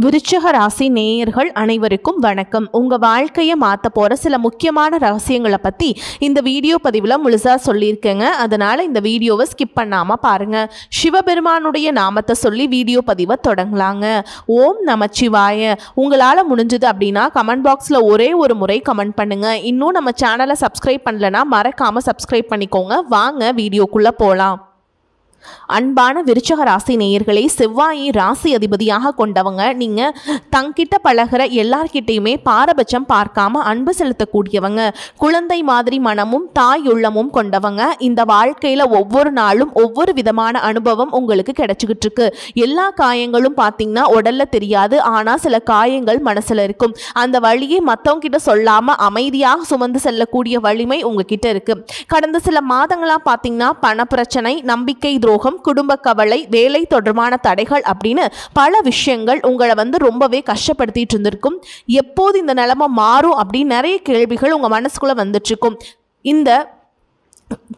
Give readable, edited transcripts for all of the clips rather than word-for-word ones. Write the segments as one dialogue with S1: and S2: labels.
S1: விருச்சிக ராசி நேயர்கள் அனைவருக்கும் வணக்கம். உங்கள் வாழ்க்கையை மாற்ற போகிற சில முக்கியமான ரகசியங்களை பற்றி இந்த வீடியோ பதிவில் முழுசாக சொல்லியிருக்கேங்க. அதனால் இந்த வீடியோவை ஸ்கிப் பண்ணாமல் பாருங்கள். சிவபெருமானுடைய நாமத்தை சொல்லி வீடியோ பதிவை தொடங்கலாங்க. ஓம் நமச்சிவாய. உங்களால் முடிஞ்சது அப்படின்னா கமெண்ட் பாக்ஸில் ஒரே ஒரு முறை கமெண்ட் பண்ணுங்கள். இன்னும் நம்ம சேனலை சப்ஸ்கிரைப் பண்ணலைன்னா மறக்காமல் சப்ஸ்கிரைப் பண்ணிக்கோங்க. வாங்க வீடியோக்குள்ளே போகலாம். அன்பான விருச்சிக ராசி நேயர்களை, செவ்வாயை ராசி அதிபதியாக கொண்டவங்க. நீங்கள் தங்கிட்ட பழகிற எல்லார்கிட்டையுமே பாரபட்சம் பார்க்காம அன்பு செலுத்தக்கூடியவங்க. குழந்தை மாதிரி மனமும் தாய் உள்ளமும் கொண்டவங்க. இந்த வாழ்க்கையில் ஒவ்வொரு நாளும் ஒவ்வொரு விதமான அனுபவம் உங்களுக்கு கிடைச்சிக்கிட்டு இருக்கு. எல்லா காயங்களும் பார்த்தீங்கன்னா உடல்ல தெரியாது, ஆனால் சில காயங்கள் மனசில் இருக்கும். அந்த வழியை மற்றவங்க கிட்ட சொல்லாமல் அமைதியாக சுமந்து செல்லக்கூடிய வலிமை உங்ககிட்ட இருக்கு. கடந்த சில மாதங்களாக பார்த்தீங்கன்னா பணப்பிரச்சனை, நம்பிக்கை துரோகம், குடும்ப கவலை, வேலை தொடர்பான தடைகள் அப்படின்னு பல விஷயங்கள் உங்களை ரொம்பவே கஷ்டப்படுத்திட்டு இருந்திருக்கும். எப்போது இந்த நிலைமை மாறும் அப்படின்னு நிறைய கேள்விகள் உங்கள் மனசுக்குள்ளே வந்துட்டு இருக்கும். இந்த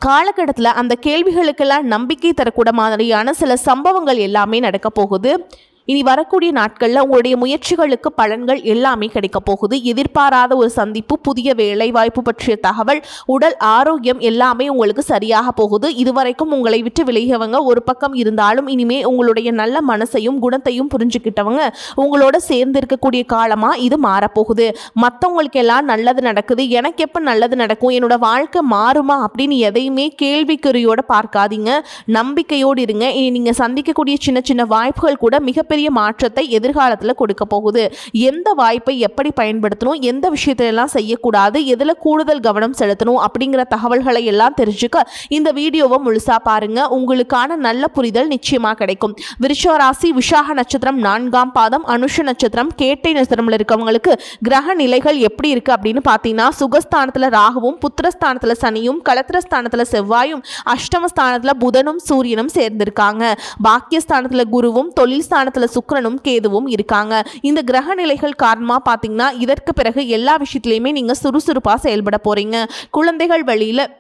S1: காலகட்டத்தில் அந்த கேள்விகளுக்கெல்லாம் நம்பிக்கை தரக்கூட மாதிரியான சில சம்பவங்கள் எல்லாமே நடக்க போகுது. இனி வரக்கூடிய நாட்களில் உங்களுடைய முயற்சிகளுக்கு பலன்கள் எல்லாமே கிடைக்க போகுது. எதிர்பாராத ஒரு சந்திப்பு, புதிய வேலை வாய்ப்பு பற்றிய தகவல், உடல் ஆரோக்கியம் எல்லாமே உங்களுக்கு சரியாக போகுது. இதுவரைக்கும் உங்களை விட்டு விலகியவங்க ஒரு பக்கம் இருந்தாலும் இனிமே உங்களுடைய நல்ல மனசையும் குணத்தையும் புரிஞ்சுக்கிட்டவங்க உங்களோட சேர்ந்து இருக்கக்கூடிய காலமாக இது மாறப்போகுது. மற்றவங்களுக்கு எல்லாம் நல்லது நடக்குது, எனக்கு எப்போ நல்லது நடக்கும், என்னோட வாழ்க்கை மாறுமா அப்படின்னு எதையுமே கேள்விக்குறியோட பார்க்காதீங்க. நம்பிக்கையோடு இருங்க. இனி நீங்கள் சந்திக்கக்கூடிய சின்ன சின்ன வாய்ப்புகள் கூட மிகப்பெரிய மாற்றத்தை எதிர்காலத்தில் கொடுக்க போகுது. எந்த வாய்ப்பை எப்படி பயன்படுத்தணும், எந்த விஷயத்திலெல்லாம் செய்யக்கூடாது, எதில் கூடுதல் கவனம் செலுத்தணும் அப்படிங்கிற தகவல்களை எல்லாம் தெரிஞ்சுக்க இந்த வீடியோவை முழுசா பாருங்க. உங்களுக்கான நல்ல புரிதல் நிச்சயமாக கிடைக்கும். விருச்சிக ராசி விசாக நட்சத்திரம் 4ஆம் பாதம், அனுஷ நட்சத்திரம், கேட்டை நட்சத்திரம்ல இருக்கவங்களுக்கு கிரக நிலைகள் எப்படி இருக்கு அப்படின்னு பார்த்தீங்கன்னா, சுகஸ்தானத்தில் ராகுவும், புத்திரஸ்தானத்தில் சனியும், களத்திரஸ்தானத்தில் செவ்வாயும், அஷ்டமஸ்தானத்தில் புதனும் சூரியனும் சேர்ந்திருக்காங்க. பாக்கியஸ்தானத்தில் குருவும், தொழில் ஸ்தானத்தில் சுக்கிரனும் கேதுவும் இருக்காங்க. இந்த கிரக நிலைகள் காரணமா பாத்தீங்கன்னா இதற்கு பிறகு எல்லா விஷயத்திலையுமே நீங்க சுறுசுறுப்பா செயல்பட போறீங்க. குழந்தைகள் வழியில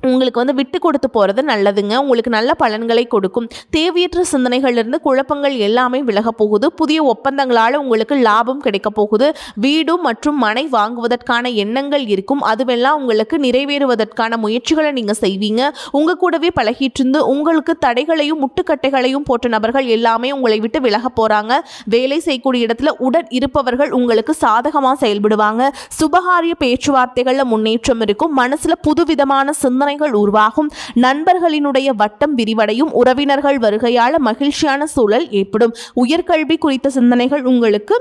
S1: உங்களுக்கு விட்டு கொடுத்து போகிறது நல்லதுங்க. உங்களுக்கு நல்ல பலன்களை கொடுக்கும். தேவையற்ற சிந்தனைகளிலிருந்து குழப்பங்கள் எல்லாமே விலக போகுது. புதிய ஒப்பந்தங்களால் உங்களுக்கு லாபம் கிடைக்க போகுது. வீடு மற்றும் மனை வாங்குவதற்கான எண்ணங்கள் இருக்கும். அதுவெல்லாம் உங்களுக்கு நிறைவேறுவதற்கான முயற்சிகளை நீங்கள் செய்வீங்க. உங்கள் கூடவே பழகிட்டு இருந்து உங்களுக்கு தடைகளையும் முட்டுக்கட்டைகளையும் போட்ட நபர்கள் எல்லாமே உங்களை விட்டு விலக போகிறாங்க. வேலை செய்யக்கூடிய இடத்துல உடன் இருப்பவர்கள் உங்களுக்கு சாதகமாக செயல்படுவாங்க. சுபகாரிய பேச்சுவார்த்தைகளில் முன்னேற்றம் இருக்கும். மனசில் புதுவிதமான சிந்தனை உருவாகும். நண்பர்களினுடைய வட்டம் விரிவடையும். உறவினர்கள் வருகையால் மகிழ்ச்சியான சூழல் ஏற்படும். உயர்கல்வி குறித்த சிந்தனைகள் உங்களுக்கு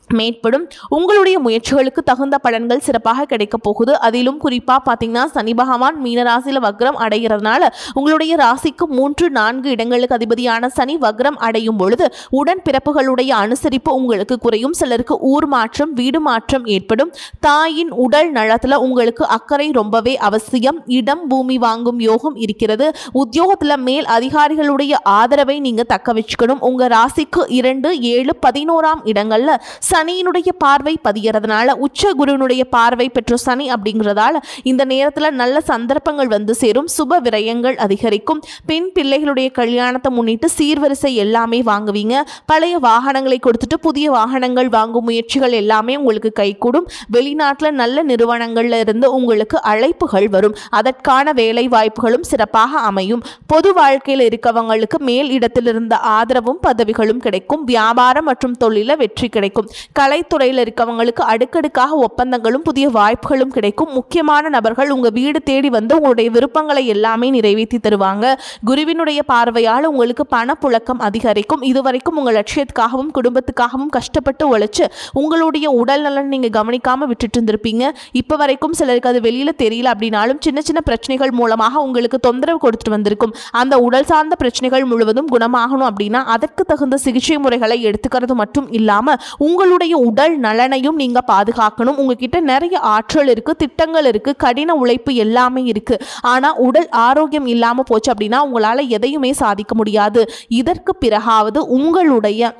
S1: மேற்படும். உங்களுடைய முயற்சிகளுக்கு தகுந்த பலன்கள் சிறப்பாக கிடைக்க போகுது. அதிலும் குறிப்பாக பார்த்தீங்கன்னா சனி பகவான் மீனராசியில் வக்ரம் அடைகிறதுனால உங்களுடைய ராசிக்கு 3-4 இடங்களுக்கு அதிபதியான சனி வக்ரம் அடையும் பொழுது உடன் பிறப்புகளுடைய அனுசரிப்பு உங்களுக்கு குறையும். சிலருக்கு ஊர் மாற்றம், வீடு மாற்றம் ஏற்படும். தாயின் உடல் நலத்தில் உங்களுக்கு அக்கறை ரொம்பவே அவசியம். இடம் பூமி வாங்கும் யோகம் இருக்கிறது. உத்தியோகத்தில் மேல் அதிகாரிகளுடைய ஆதரவை நீங்க தக்க வச்சுக்கணும். உங்க ராசிக்கு 2, 7, 11ஆம் இடங்கள்ல சனியினுடைய பார்வை பதிகிறதுனால, உச்ச குருவினுடைய பார்வை பெற்ற சனி அப்படிங்கிறதால இந்த நேரத்தில் நல்ல சந்தர்ப்பங்கள் சேரும். சுப விரயங்கள் அதிகரிக்கும். பெண் பிள்ளைகளுடைய கல்யாணத்தை முன்னிட்டு சீர்வரிசை எல்லாமே வாங்குவீங்க. பழைய வாகனங்களை கொடுத்துட்டு புதிய வாகனங்கள் வாங்கும் முயற்சிகள் எல்லாமே உங்களுக்கு கைகூடும். வெளிநாட்டில் நல்ல நிறுவனங்கள்ல இருந்து உங்களுக்கு அழைப்புகள் வரும். அதற்கான வேலை வாய்ப்புகளும் சிறப்பாக அமையும். பொது வாழ்க்கையில் இருக்கவங்களுக்கு மேல் இடத்தில் இருந்த ஆதரவும் பதவிகளும் கிடைக்கும். வியாபாரம் மற்றும் தொழில வெற்றி கிடைக்கும். கலைத்துறையில் இருக்கவங்களுக்கு அடுக்கடுக்காக ஒப்பந்தங்களும் புதிய வாய்ப்புகளும் கிடைக்கும். முக்கியமான நபர்கள் உங்க வீடு தேடி உங்களுடைய விருப்பங்களை எல்லாமே நிறைவேற்றி தருவாங்க. குருவினுடைய பார்வையால் உங்களுக்கு பணப்புழக்கம் அதிகரிக்கும். இதுவரைக்கும் உங்கள் லட்சியத்துக்காகவும் குடும்பத்துக்காகவும் கஷ்டப்பட்டு உழைச்சு உங்களுடைய உடல் நலன் நீங்க கவனிக்காம விட்டுட்டு இருந்திருப்பீங்க. இப்ப வரைக்கும் சிலருக்கு அது வெளியில தெரியல அப்படின்னாலும் சின்ன சின்ன பிரச்சனைகள் மூலமாக உங்களுக்கு தொந்தரவு கொடுத்துட்டு வந்திருக்கும். அந்த உடல் சார்ந்த பிரச்சனைகள் முழுவதும் குணமாகணும் அப்படின்னா அதற்கு தகுந்த சிகிச்சை முறைகளை எடுத்துக்கிறது மட்டும் இல்லாம உங்களுடைய உடல் நலனையும் நீங்க பாதுகாக்கணும். உங்ககிட்ட நிறைய ஆற்றல் இருக்கு, திட்டங்கள் இருக்கு, கடின உழைப்பு எல்லாமே இருக்கு. ஆனா உடல் ஆரோக்கியம் இல்லாம போச்சு அப்படின்னா உங்களால எதையுமே சாதிக்க முடியாது. இதற்கு பிறகாவது உங்களுடைய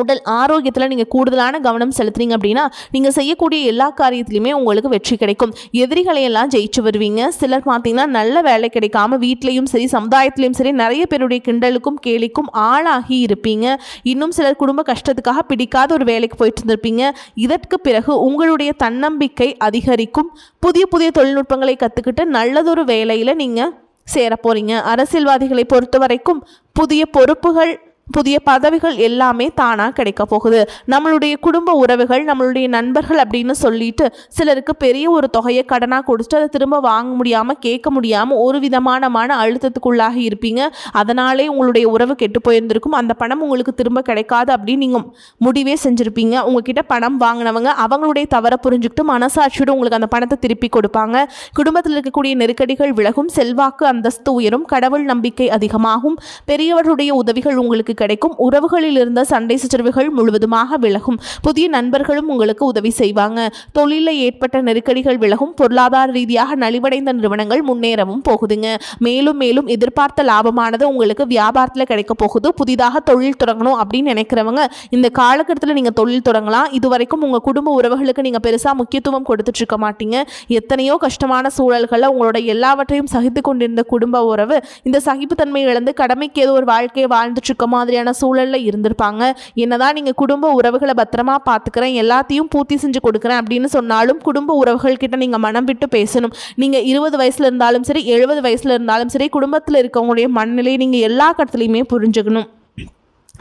S1: உடல் ஆரோக்கியத்தில் நீங்கள் கூடுதலான கவனம் செலுத்துறீங்க அப்படின்னா நீங்கள் செய்யக்கூடிய எல்லா காரியத்திலையுமே உங்களுக்கு வெற்றி கிடைக்கும். எதிரிகளையெல்லாம் ஜெயிச்சு வருவீங்க. சிலர் பார்த்தீங்கன்னா நல்ல வேலை கிடைக்காம வீட்லேயும் சரி சமுதாயத்திலையும் சரி நிறைய பேருடைய கிண்டலுக்கும் கேலிக்கும் ஆளாகி இருப்பீங்க. இன்னும் சிலர் குடும்ப கஷ்டத்துக்காக பிடிக்காத ஒரு வேலைக்கு போயிட்டு இருந்திருப்பீங்க. இதற்கு பிறகு உங்களுடைய தன்னம்பிக்கை அதிகரிக்கும். புதிய புதிய தொழில்நுட்பங்களை கற்றுக்கிட்டு நல்லதொரு வேலையில் நீங்கள் சேர போகிறீங்க. அரசியல்வாதிகளை பொறுத்த வரைக்கும் புதிய பொறுப்புகள் புதிய பதவிகள் எல்லாமே தானாக கிடைக்க போகுது. நம்மளுடைய குடும்ப உறவுகள் நம்மளுடைய நண்பர்கள் அப்படின்னு சொல்லிட்டு சிலருக்கு பெரிய ஒரு தொகையை கடனாக கொடுத்துட்டு அதை திரும்ப வாங்க முடியாமல் கேட்க முடியாமல் ஒரு விதமான மன அழுத்தத்துக்குள்ளாகி இருப்பீங்க. அதனாலே உங்களுடைய உறவு கெட்டு போயிருந்திருக்கும். அந்த பணம் உங்களுக்கு திரும்ப கிடைக்காது அப்படின்னு நீங்கள் முடிவே செஞ்சுருப்பீங்க. உங்ககிட்ட பணம் வாங்கினவங்க அவங்களுடைய தவறை புரிஞ்சுக்கிட்டு மனசாட்சியோடு உங்களுக்கு அந்த பணத்தை திருப்பி கொடுப்பாங்க. குடும்பத்தில் இருக்கக்கூடிய நெருக்கடிகள் விலகும். செல்வாக்கு அந்தஸ்து உயரும். கடவுள் நம்பிக்கை அதிகமாகும். பெரியவர்களுடைய உதவிகள் உங்களுக்கு கிடைக்கும். உறவுகளில் இருந்த சண்டை சச்சரவுகள் முழுவதுமாக விலகும். புதிய நண்பர்களும் உங்களுக்கு உதவி செய்வாங்க. தொழிலில் ஏற்பட்ட நெருக்கடிகள் விலகும். பொருளாதார ரீதியாக நலிவடைந்த நிறுவனங்கள் முன்னேறவும் போகுதுங்க. மேலும் மேலும் எதிர்பார்த்த லாபமானது உங்களுக்கு வியாபாரத்தில் கிடைக்க போகுது. புதிதாக தொழில் தொடங்கணும் அப்படின்னு நினைக்கிறவங்க இந்த காலகட்டத்தில் நீங்கள் தொழில் தொடங்கலாம். இதுவரைக்கும் உங்கள் குடும்ப உறவுகளுக்கு நீங்கள் பெருசாக முக்கியத்துவம் கொடுத்துட்டு இருக்க மாட்டீங்க. எத்தனையோ கஷ்டமான சூழல்களை உங்களோட எல்லாவற்றையும் சகித்து கொண்டிருந்த குடும்ப உறவு இந்த சகிப்புத்தன்மை இழந்து கடமைக்கு ஏதோ ஒரு வாழ்க்கையை வாழ்ந்துட்டு இருக்க மாதிரியான சூழலில் இருந்திருப்பாங்க. என்னதான் நீங்கள் குடும்ப உறவுகளை பத்திரமா பார்த்துக்கிறேன் எல்லாத்தையும் பூர்த்தி செஞ்சு கொடுக்குறேன் அப்படின்னு சொன்னாலும் குடும்ப உறவுகள் கிட்ட நீங்கள் மனம் விட்டு பேசணும். நீங்கள் 20 வயசுல இருந்தாலும் சரி 70 வயசுல இருந்தாலும் சரி குடும்பத்தில் இருக்கவங்களுடைய மனநிலையை நீங்கள் எல்லா கட்டத்துலையுமே புரிஞ்சுக்கணும்.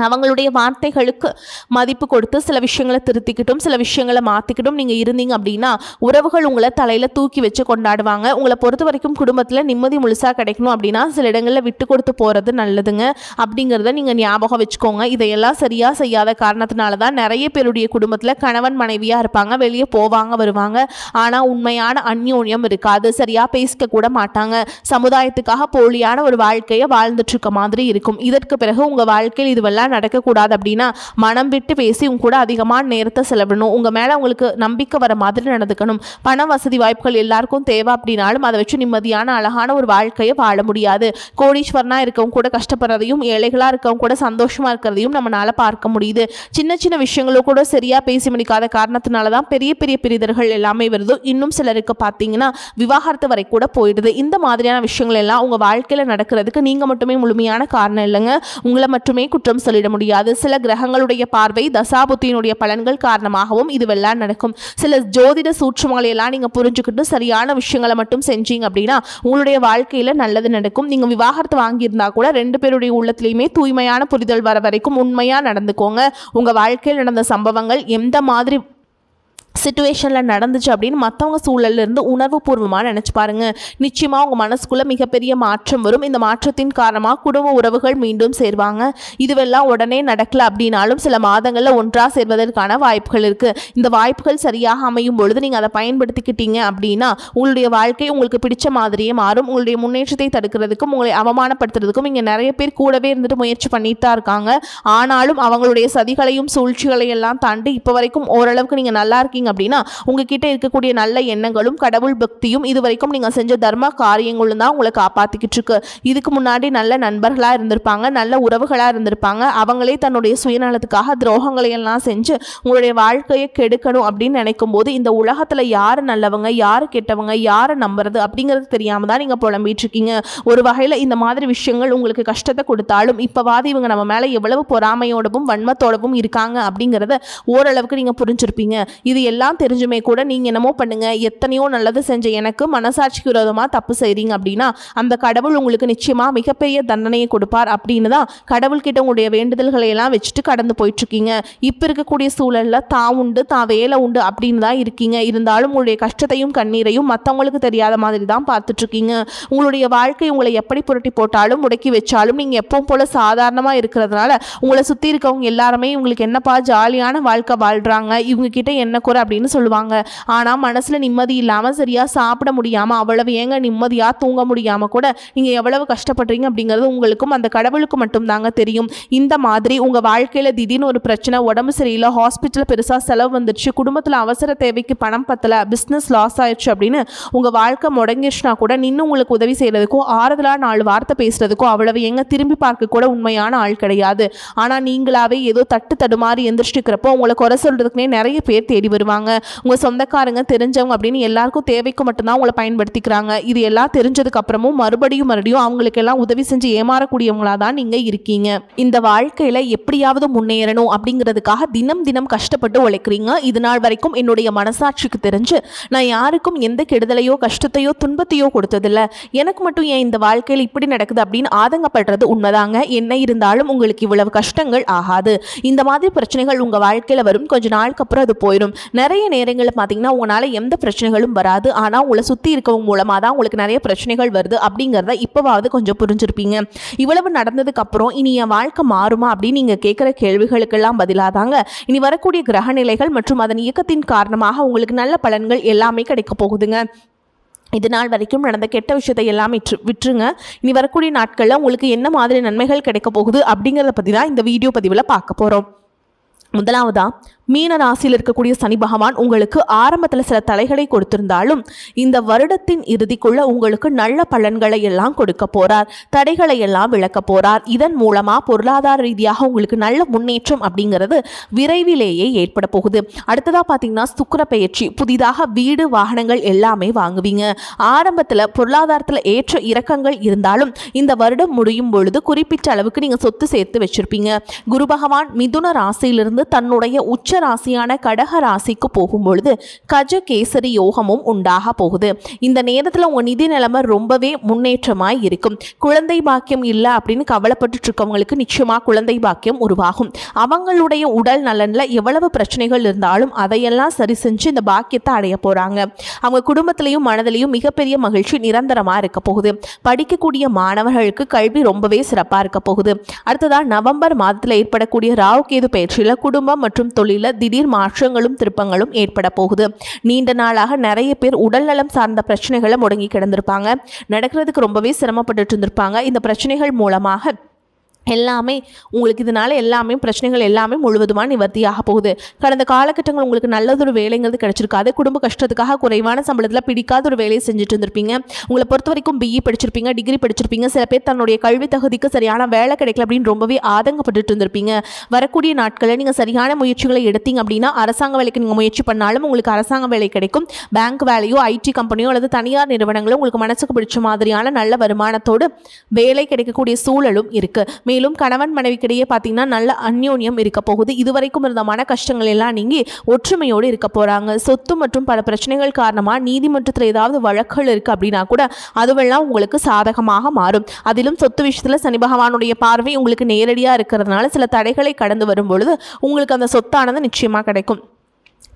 S1: அவங்களுடைய வார்த்தைகளுக்கு மதிப்பு கொடுத்து சில விஷயங்களை திருத்திக்கிட்டும் சில விஷயங்களை மாற்றிக்கிட்டும் நீங்கள் இருந்தீங்க அப்படின்னா உறவுகள் உங்களை தலையில் தூக்கி வச்சு கொண்டாடுவாங்க. உங்களை பொறுத்த வரைக்கும் குடும்பத்தில் நிம்மதி முழுசாக கிடைக்கணும் அப்படின்னா சில இடங்களில் விட்டு கொடுத்து போகிறது நல்லதுங்க. அப்படிங்கிறத நீங்கள் ஞாபகம் வச்சுக்கோங்க. இதையெல்லாம் சரியாக செய்யாத காரணத்தினால தான் நிறைய பேருடைய குடும்பத்தில் கணவன் மனைவியாக இருப்பாங்க. வெளியே போவாங்க வருவாங்க. ஆனால் உண்மையான அந்யோன்யம் இருக்காது. சரியாக பேசிக்க கூட மாட்டாங்க. சமுதாயத்துக்காக போலியான ஒரு வாழ்க்கையை வாழ்ந்துட்டு இருக்க மாதிரி இருக்கும். இதற்கு பிறகு உங்கள் வாழ்க்கையில் இதுவெல்லாம் நடக்கக்கூடாது அப்படின்னா மனம் விட்டு பேசி உங்க கூட அதிகமான நேரத்தை செலவிடணும். உங்கள் மேலே உங்களுக்கு நம்பிக்கை வர மாதிரி நடந்துக்கணும். பண வசதி வாய்ப்புகள் எல்லாருக்கும் தேவை அப்படின்னாலும் அதை வச்சு நிம்மதியான அழகான ஒரு வாழ்க்கையை வாழ முடியாது. கோடீஸ்வரனாக இருக்கவங்க கூட கஷ்டப்படுறதையும் ஏழைகளாக இருக்கவங்க கூட சந்தோஷமாக இருக்கிறதையும் நம்மளால் பார்க்க முடியுது. சின்ன சின்ன விஷயங்களும் கூட சரியாக பேசி முடிக்காத காரணத்தினால தான் பெரிய பெரிய பிரிதர்கள் எல்லாமே வருது. இன்னும் சிலருக்கு பார்த்தீங்கன்னா விவாகரத்து வரை கூட போயிடுது. இந்த மாதிரியான விஷயங்கள் எல்லாம் உங்கள் வாழ்க்கையில் நடக்கிறதுக்கு நீங்கள் மட்டுமே முழுமையான காரணம் இல்லைங்க. உங்களை மட்டுமே குற்றம் சொல்லிட முடியாது. சில கிரகங்களுடைய பார்வை தசாபுத்தியினுடைய பலன்கள் காரணமாகவும் இதுவெல்லாம் நடக்கும். சில ஜோதிட சூட்சுமங்களை எல்லாம் நீங்கள் புரிஞ்சுக்கிட்டு சரியான விஷயங்களை மட்டும் செஞ்சீங்க அப்படின்னா உங்களுடைய வாழ்க்கையில் நல்லது நடக்கும். நீங்கள் விவாகரத்து வாங்கியிருந்தா கூட 2 பேருடைய உள்ளத்திலையுமே தூய்மையான புரிதல் வர வரைக்கும் உண்மையாக நடந்துக்கோங்க. உங்கள் வாழ்க்கையில் நடந்த சம்பவங்கள் எந்த மாதிரி சிச்சுவேஷனில் நடந்துச்சு அப்படின்னு மற்றவங்க சூழலிருந்து உணர்வுபூர்வமாக நினச்சி பாருங்கள். நிச்சயமாக உங்கள் மனசுக்குள்ளே மிகப்பெரிய மாற்றம் வரும். இந்த மாற்றத்தின் காரணமாக குடும்ப உறவுகள் மீண்டும் சேர்வாங்க. இதுவெல்லாம் உடனே நடக்கல அப்படின்னாலும் சில மாதங்களில் ஒன்றாக சேர்வதற்கான வாய்ப்புகள் இருக்குது. இந்த வாய்ப்புகள் சரியாக அமையும் பொழுது நீங்கள் அதை பயன்படுத்திக்கிட்டீங்க அப்படின்னா உங்களுடைய வாழ்க்கை உங்களுக்கு பிடிச்ச மாதிரியே மாறும். உங்களுடைய முன்னேற்றத்தை தடுக்கிறதுக்கும் உங்களை அவமானப்படுத்துறதுக்கும் இங்கே நிறைய பேர் கூடவே இருந்துட்டு முயற்சி பண்ணிட்டு தான் இருக்காங்க. ஆனாலும் அவங்களுடைய சதிகளையும் சூழ்ச்சிகளையும் எல்லாம் தாண்டி இப்போ வரைக்கும் ஓரளவுக்கு நீங்கள் நல்லா இருக்கீங்க அப்படின்னா உங்ககிட்ட இருக்கக்கூடிய நல்ல எண்ணங்களும் கடவுள் பக்தியும் இதுவரைக்கும் நீங்க செஞ்ச தர்ம காரியங்களும் தான் உங்களை காப்பாத்திக்கிட்டு இருக்கு. இதுக்கு முன்னாடி நல்ல நண்பர்களா இருந்திருப்பாங்க, நல்ல உறவுகளா இருந்திருப்பாங்க. அவங்களே தன்னுடைய சுயநலத்துக்காக துரோகங்களை எல்லாம் செஞ்சு உங்களுடைய வாழ்க்கையை கெடுக்கணும் அப்படின்னு நினைக்கும் போது இந்த உலகத்துல யாரு நல்லவங்க யாரு கெட்டவங்க யாரை நம்புறது அப்படிங்கிறது தெரியாம தான் நீங்க புலம்பிட்டு இருக்கீங்க. ஒரு வகையில இந்த மாதிரி விஷயங்கள் உங்களுக்கு கஷ்டத்தை கொடுத்தாலும் இப்பவாது இவங்க நம்ம மேல எவ்வளவு பொறாமையோடவும் வன்மத்தோடவும் இருக்காங்க அப்படிங்கிறத ஓரளவுக்கு நீங்க புரிஞ்சிருப்பீங்க. இது எல்லாம் தெரிஞ்சுமே கூட நீங்க என்னமோ பண்ணுங்க, எத்தனையோ நல்லது செஞ்ச எனக்கு மனசாட்சிக்கு விரோதமா தப்பு செய்றீங்க அப்படின்னா அந்த கடவுள் உங்களுக்கு நிச்சயமா மிகப்பெரிய தண்டனையை கொடுப்பார் அப்படின்னு தான் கடவுள்கிட்ட உங்களுடைய வேண்டுதல்களை எல்லாம் வச்சுட்டு கடந்து போயிட்டு இருக்கீங்க. இப்ப இருக்கக்கூடிய சூழல்ல தான் உண்டு தான் வேலை உண்டு அப்படின்னு தான் இருக்கீங்க. இருந்தாலும் உங்களுடைய கஷ்டத்தையும் கண்ணீரையும் மற்றவங்களுக்கு தெரியாத மாதிரி தான் பார்த்துட்டு இருக்கீங்க. உங்களுடைய வாழ்க்கை உங்களை எப்படி புரட்டி போட்டாலும் முடக்கி வச்சாலும் நீங்க எப்பவும் போல சாதாரணமா இருக்கிறதுனால உங்களை சுத்தி இருக்கவங்க எல்லாருமே உங்களுக்கு என்னப்பா ஜாலியான வாழ்க்கை வாழ்றாங்க, இவங்க கிட்ட என்ன குறை அப்படின்னு சொல்லுவாங்க. ஆனால் மனசில் நிம்மதி இல்லாமல் சரியாக சாப்பிட முடியாமல் அவ்வளவு ஏங்க நிம்மதியாக தூங்க முடியாமல் கூட நீங்கள் எவ்வளவு கஷ்டப்படுறீங்க அப்படிங்கிறது உங்களுக்கும் அந்த கடவுளுக்கு மட்டும்தாங்க தெரியும். இந்த மாதிரி உங்கள் வாழ்க்கையில் திடீர்னு ஒரு பிரச்சனை, உடம்பு சரியில்லை, ஹாஸ்பிட்டலில் பெருசாக செலவு வந்துடுச்சு, குடும்பத்தில் அவசர தேவைக்கு பணம் பத்தலை, பிஸ்னஸ் லாஸ் ஆயிடுச்சு அப்படின்னு உங்கள் வாழ்க்கை முடங்கிடுச்சுனா கூட நின்று உங்களுக்கு உதவி செய்கிறதுக்கோ ஆறுதலாக 4 வார்த்தை பேசுகிறதுக்கோ அவ்வளவு எங்க திரும்பி பார்க்க கூட உண்மையான ஆள் கிடையாது. ஆனால் நீங்களாவே ஏதோ தட்டு தடுமாறி எந்திரிச்சிருக்கிறப்போ உங்களை குறை சொல்கிறதுக்குனே நிறைய பேர் தேடி வருவாங்க. உங்கள் சொந்தக்காரங்க, தெரிஞ்சவங்க அப்படின்னு எல்லாருக்கும் தேவைக்கு மட்டும்தான் உங்களை பயன்படுத்திக்கிறாங்க. இது எல்லாம் தெரிஞ்சதுக்கு அப்புறமும் மறுபடியும் அவங்களுக்கு எல்லாம் உதவி செஞ்சு ஏமாறக்கூடியவங்களா தான் நீங்கள் இருக்கீங்க. இந்த வாழ்க்கையில் எப்படியாவது முன்னேறணும் அப்படிங்கிறதுக்காக தினம் தினம் கஷ்டப்பட்டு உழைக்கிறீங்க. இது நாள் வரைக்கும் என்னுடைய மனசாட்சிக்கு தெரிஞ்சு நான் யாருக்கும் எந்த கெடுதலையோ கஷ்டத்தையோ துன்பத்தையோ கொடுத்ததில்லை, எனக்கு மட்டும் ஏன் இந்த வாழ்க்கையில் இப்படி நடக்குது அப்படின்னு ஆதங்கப்படுறது உண்மைதாங்க. என்ன இருந்தாலும் உங்களுக்கு இவ்வளவு கஷ்டங்கள் ஆகாது. இந்த மாதிரி பிரச்சனைகள் உங்கள் வாழ்க்கையில் வரும், கொஞ்ச நாளுக்கு அப்புறம் அது போயிடும். நிறைய நேரங்களில் பார்த்தீங்கன்னா உங்களால் எந்த பிரச்சனைகளும் வராது, ஆனால் உங்களை சுற்றி இருக்கவங்க மூலமாக தான் உங்களுக்கு நிறைய பிரச்சனைகள் வருது அப்படிங்கிறத இப்போவாவது கொஞ்சம் புரிஞ்சிருப்பீங்க. இவ்வளவு நடந்ததுக்கு அப்புறம் இனி என் வாழ்க்கை மாறுமா அப்படின்னு நீங்கள் கேட்குற கேள்விகளுக்கெல்லாம் பதிலாதாங்க இனி வரக்கூடிய கிரக நிலைகள் மற்றும் அதன் இயக்கத்தின் காரணமாக உங்களுக்கு நல்ல பலன்கள் எல்லாமே கிடைக்க போகுதுங்க. இது நாள் வரைக்கும் நடந்த கெட்ட விஷயத்தை எல்லாம் விட்டுருங்க. இனி வரக்கூடிய நாட்களில் உங்களுக்கு என்ன மாதிரி நன்மைகள் கிடைக்க போகுது அப்படிங்கிறத பற்றி தான் இந்த வீடியோ பதிவில் பார்க்க போகிறோம். முதலாவதா, மீன ராசியில் இருக்கக்கூடிய சனி பகவான் உங்களுக்கு ஆரம்பத்தில் சில தலைகளை கொடுத்திருந்தாலும் இந்த வருடத்தின் இறுதிக்குள்ள உங்களுக்கு நல்ல பலன்களை எல்லாம் கொடுக்க போறார், தடைகளை எல்லாம் விளக்க போறார். இதன் மூலமா பொருளாதார ரீதியாக உங்களுக்கு நல்ல முன்னேற்றம் அப்படிங்கிறது விரைவிலேயே ஏற்பட போகுது. அடுத்ததா பார்த்தீங்கன்னா சுக்கிர பெயர்ச்சி, புதிதாக வீடு வாகனங்கள் எல்லாமே வாங்குவீங்க. ஆரம்பத்தில் பொருளாதாரத்தில் ஏற்ற இறக்கங்கள் இருந்தாலும் இந்த வருடம் முடியும் பொழுது குறிப்பிட்ட அளவுக்கு நீங்க சொத்து சேர்த்து வச்சிருப்பீங்க. குரு பகவான் மிதுன ராசியிலிருந்து தன்னுடைய உச்ச ராசியான கடக ராசிக்கு போகும்பொழுது கஜகேசரி யோகமும் உண்டாக போகுது. இந்த நேரத்தில் உங்க நிதி நிலைமை ரொம்பவே முன்னேற்றமாய் இருக்கும். குழந்தை பாக்கியம் இல்லை அப்படின்னு கவலைப்பட்டு இருக்கவங்களுக்கு நிச்சயமா குழந்தை பாக்கியம் உருவாகும். அவங்களுடைய உடல் நலன்ல எவ்வளவு பிரச்சனைகள் இருந்தாலும் அதையெல்லாம் சரி செஞ்சு இந்த பாக்கியத்தை அடைய போறாங்க. அவங்க குடும்பத்திலையும் மனதிலையும் மிகப்பெரிய மகிழ்ச்சி நிரந்தரமா இருக்க போகுது. படிக்கக்கூடிய மாணவர்களுக்கு கல்வி ரொம்பவே சிறப்பா இருக்க போகுது. அடுத்ததா நவம்பர் மாதத்தில் ஏற்படக்கூடிய ராகு கேது பயிற்சியில குடும்பம் மற்றும் தொழில திடீர் மாற்றங்களும் திருப்பங்களும் ஏற்பட போகுது. நீண்ட நாளாக நிறைய பேர் உடல்நலம் சார்ந்த பிரச்சனைகளை முடங்கி கிடந்திருப்பாங்க, நடக்கிறதுக்கு ரொம்பவே சிரமப்பட்டு இருந்திருப்பாங்க. இந்த பிரச்சனைகள் மூலமாக எல்லாமே உங்களுக்கு இதனால எல்லாமே பிரச்சனைகள் எல்லாமே முழுவதுமாக நிவர்த்தியாக போகுது. கடந்த காலகட்டங்கள் உங்களுக்கு நல்லதொரு வேலைங்கிறது கிடைச்சிருக்காது. குடும்ப கஷ்டத்துக்காக குறைவான சம்பளத்தில் பிடிக்காத ஒரு வேலையை செஞ்சுட்டு இருந்திருப்பீங்க. உங்களை பொறுத்த வரைக்கும் பிஇ படிச்சிருப்பீங்க, டிகிரி படிச்சிருப்பீங்க. சில பேர் தன்னுடைய கல்வி தகுதிக்கு சரியான வேலை கிடைக்கல அப்படின்னு ரொம்பவே ஆதங்கப்பட்டு இருந்திருப்பீங்க. வரக்கூடிய நாட்களில் நீங்கள் சரியான முயற்சிகளை எடுத்தீங்க அப்படின்னா அரசாங்க வேலைக்கு நீங்கள் முயற்சி பண்ணாலும் உங்களுக்கு அரசாங்க வேலை கிடைக்கும். பேங்க் வேலையோ, ஐடி கம்பெனியோ அல்லது தனியார் நிறுவனங்களோ உங்களுக்கு மனசுக்கு பிடிச்ச மாதிரியான நல்ல வருமானத்தோடு வேலை கிடைக்கக்கூடிய சூழலும் இருக்கு. மேலும் கணவன் மனைவிக்கிடையே பார்த்தீங்கன்னா நல்ல அந்யோன்யம் இருக்க போகுது. இதுவரைக்கும் இருந்த மன கஷ்டங்கள் எல்லாம் நீங்கி ஒற்றுமையோடு இருக்க போறாங்க. சொத்து மற்றும் பல பிரச்சனைகள் காரணமாக நீதிமன்றத்தில் ஏதாவது வழக்குகள் இருக்கு அப்படின்னா கூட அதுவெல்லாம் உங்களுக்கு சாதகமாக மாறும். அதிலும் சொத்து விஷயத்தில் சனி பகவானுடைய பார்வை உங்களுக்கு நேரடியாக இருக்கிறதுனால சில தடைகளை கடந்து வரும் பொழுது உங்களுக்கு அந்த சொத்தானது நிச்சயமாக கிடைக்கும்.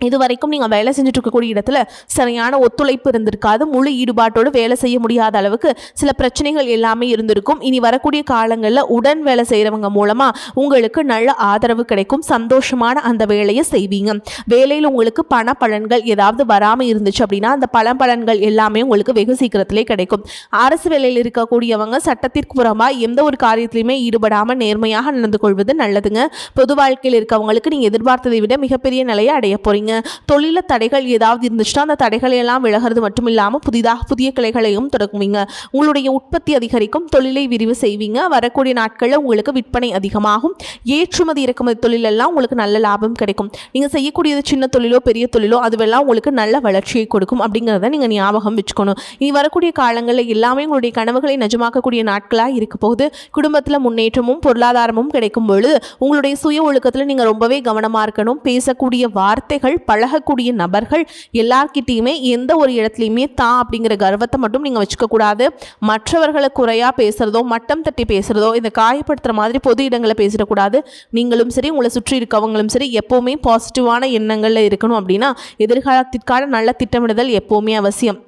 S1: இது வரைக்கும் நீங்கள் வேலை செஞ்சுட்டு இருக்கக்கூடிய இடத்துல சரியான ஒத்துழைப்பு இருந்திருக்காது. முழு ஈடுபாட்டோடு வேலை செய்ய முடியாத அளவுக்கு சில பிரச்சனைகள் எல்லாமே இருந்திருக்கும். இனி வரக்கூடிய காலங்களில் உடன் வேலை செய்கிறவங்க மூலமாக உங்களுக்கு நல்ல ஆதரவு கிடைக்கும். சந்தோஷமான அந்த வேலையை செய்வீங்க. வேலையில் உங்களுக்கு பண பலன்கள் ஏதாவது வராமல் இருந்துச்சு அப்படின்னா அந்த பலன்கள் எல்லாமே உங்களுக்கு வெகு சீக்கிரத்திலே கிடைக்கும். அரசு வேலையில் இருக்கக்கூடியவங்க சட்டத்திற்கு புறமாக எந்த ஒரு காரியத்திலையுமே ஈடுபடாமல் நேர்மையாக நடந்து கொள்வது நல்லதுங்க. பொது வாழ்க்கையில் இருக்கவங்களுக்கு நீங்கள் எதிர்பார்த்ததை விட மிகப்பெரிய நிலையை அடைய போறீங்க. தொழில தடைகள் ஏதாவது இருந்துச்சுன்னா அந்த தடைகளை எல்லாம் விலகிறது மட்டும் இல்லாமல் புதிய கிளைகளையும் தொடங்குவீங்க. உங்களுடைய உற்பத்தி அதிகரிக்கும், தொழிலை விரிவு செய்வீங்க. வரக்கூடிய நாட்களில் உங்களுக்கு விற்பனை அதிகமாகும். ஏற்றுமதி இறக்குமதி தொழில் எல்லாம் உங்களுக்கு நல்ல லாபம் கிடைக்கும். நீங்கள் செய்யக்கூடியது சின்ன தொழிலோ பெரிய தொழிலோ அதுவெல்லாம் உங்களுக்கு நல்ல வளர்ச்சியை கொடுக்கும் அப்படிங்கிறத நீங்கள் ஞாபகம் வச்சுக்கணும். இனி வரக்கூடிய காலங்களில் எல்லாமே உங்களுடைய கனவுகளை நிஜமாக்கக்கூடிய நாட்களாக இருக்க போகுது. குடும்பத்தில் முன்னேற்றமும் பொருளாதாரமும் கிடைக்கும் பொழுது உங்களுடைய சுய ஒழுக்கத்தில் நீங்கள் ரொம்பவே கவனமாக இருக்கணும். பேசக்கூடிய வார்த்தைகள், பழகக்கூடிய நபர்கள் எல்லார்கிட்டையுமே எந்த ஒரு இடத்துலையுமே தான் அப்படிங்கிற கர்வத்தை மட்டும் நீங்கள் வச்சுக்க கூடாது. மற்றவர்களை குறையா பேசுறதோ, மட்டம் தட்டி பேசுறதோ, இந்த காயப்படுத்துற மாதிரி பொது இடங்களை பேசிடக்கூடாது. நீங்களும் சரி, உங்களை சுற்றி இருக்கவங்களும் சரி எப்போவுமே பாசிட்டிவான எண்ணங்களில் இருக்கணும். அப்படின்னா எதிர்காலத்திற்கான நல்ல திட்டமிடுதல் எப்போவுமே அவசியம்.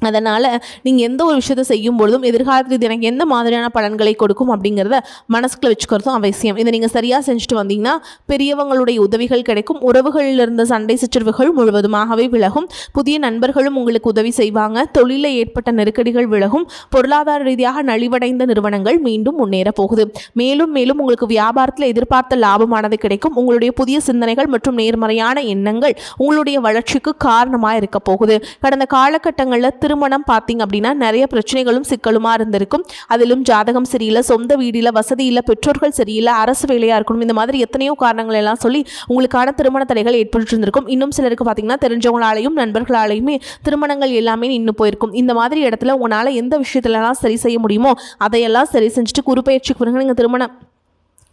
S1: அதனால் நீங்கள் எந்த ஒரு விஷயத்தை செய்யும் பொழுதும் எதிர்காலத்தில் இது எனக்கு எந்த மாதிரியான பலன்களை கொடுக்கும் அப்படிங்கிறத மனசுக்குள்ள வச்சுக்கிறதும் அவசியம். இதை நீங்கள் சரியாக செஞ்சுட்டு வந்தீங்கன்னா பெரியவங்களுடைய உதவிகள் கிடைக்கும். உறவுகளில் இருந்த சண்டை சச்சரவுகள் முழுவதுமாகவே விலகும். புதிய நண்பர்களும் உங்களுக்கு உதவி செய்வாங்க. தொழிலில் ஏற்பட்ட நெருக்கடிகள் விலகும். பொருளாதார ரீதியாக நலிவடைந்த நிறுவனங்கள் மீண்டும் முன்னேற போகுது. மேலும் மேலும் உங்களுக்கு வியாபாரத்தில் எதிர்பார்த்த லாபமானது கிடைக்கும். உங்களுடைய புதிய சிந்தனைகள் மற்றும் நேர்மறையான எண்ணங்கள் உங்களுடைய வளர்ச்சிக்கு காரணமாக இருக்க போகுது. கடந்த காலகட்டங்களில் திருமணம் பார்த்தீங்க அப்படின்னா நிறைய பிரச்சனைகளும் சிக்கலுமா இருந்திருக்கும். அதிலும் ஜாதகம் சரியில்லை, சொந்த வீடில் வசதி இல்லை, பெற்றோர்கள் சரியில்லை, அரசு வேலையாக இருக்கணும், இந்த மாதிரி எத்தனையோ காரணங்கள் எல்லாம் சொல்லி உங்களுக்கான திருமண தடைகள் ஏற்பட்டு இருந்திருக்கும். இன்னும் சிலருக்கு பார்த்தீங்கன்னா தெரிஞ்சவங்களாலையும் நண்பர்களாலையுமே திருமணங்கள் எல்லாமே நின்று போயிருக்கும். இந்த மாதிரி இடத்துல உங்களால் எந்த விஷயத்துலலாம் சரி செய்ய முடியுமோ அதையெல்லாம் சரி செஞ்சுட்டு குருப்பெயர்ச்சிக்கு பிறகு நீங்கள் திருமணம்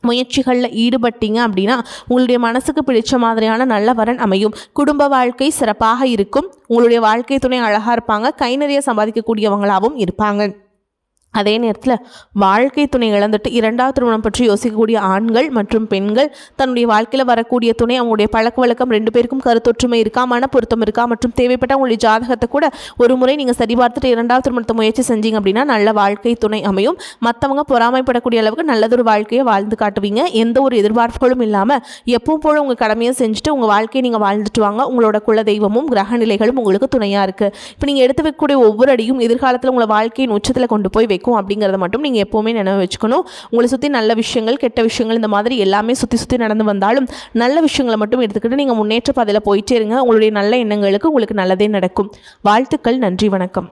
S1: முயற்சிகளில் ஈடுபட்டீங்க அப்படின்னா உங்களுடைய மனசுக்கு பிடிச்ச மாதிரியான நல்ல வரன் அமையும். குடும்ப வாழ்க்கை சிறப்பாக இருக்கும். உங்களுடைய வாழ்க்கை துணை அழகாக இருப்பாங்க. கை நிறைய சம்பாதிக்கக்கூடியவங்களாகவும் இருப்பாங்க. அதே நேரத்தில் வாழ்க்கை துணை இழந்துட்டு இரண்டாவது திருமணம் பற்றி யோசிக்கக்கூடிய ஆண்கள் மற்றும் பெண்கள், தன்னுடைய வாழ்க்கையில் வரக்கூடிய துணை, அவங்களுடைய பழக்க வழக்கம், ரெண்டு பேருக்கும் கருத்தொற்றுமை இருக்கா, மன பொருத்தம் இருக்கா, மற்றும் தேவைப்பட்ட உங்களுடைய ஜாதகத்தை கூட ஒரு முறை நீங்கள் சரி பார்த்துட்டு இரண்டாவது திருமணத்தை முயற்சி செஞ்சீங்க அப்படின்னா நல்ல வாழ்க்கை துணை அமையும். மற்றவங்க பொறாமைப்படக்கூடிய அளவுக்கு நல்லதொரு வாழ்க்கையை வாழ்ந்து காட்டுவீங்க. எந்த ஒரு எதிர்பார்ப்புகளும் இல்லாமல் எப்பவும் போல உங்கள் கடமையை செஞ்சுட்டு உங்கள் வாழ்க்கையை நீங்கள் வாழ்ந்துட்டு வாங்க. உங்களோட குல தெய்வமும் கிரக நிலைகளும் உங்களுக்கு துணையாக இருக்குது. இப்போ நீங்கள் எடுத்து வைக்கக்கூடிய ஒவ்வொரு அடியும் எதிர்காலத்தில் உங்களை வாழ்க்கையின் உச்சத்தில் கொண்டு போய் வைக்கும் அப்படிங்கிறத மட்டும் நீங்கள் எப்போவுமே நினைவு வச்சுக்கணும். உங்களை சுற்றி நல்ல விஷயங்கள், கெட்ட விஷயங்கள், இந்த மாதிரி எல்லாமே சுற்றி நடந்து வந்தாலும் நல்ல விஷயங்களை மட்டும் எடுத்துக்கிட்டு நீங்கள் முன்னேற்ற பாதையில் போயிட்டே இருங்க. உங்களுடைய நல்ல எண்ணங்களுக்கு உங்களுக்கு நல்லதே நடக்கும். வாழ்த்துக்கள். நன்றி. வணக்கம்.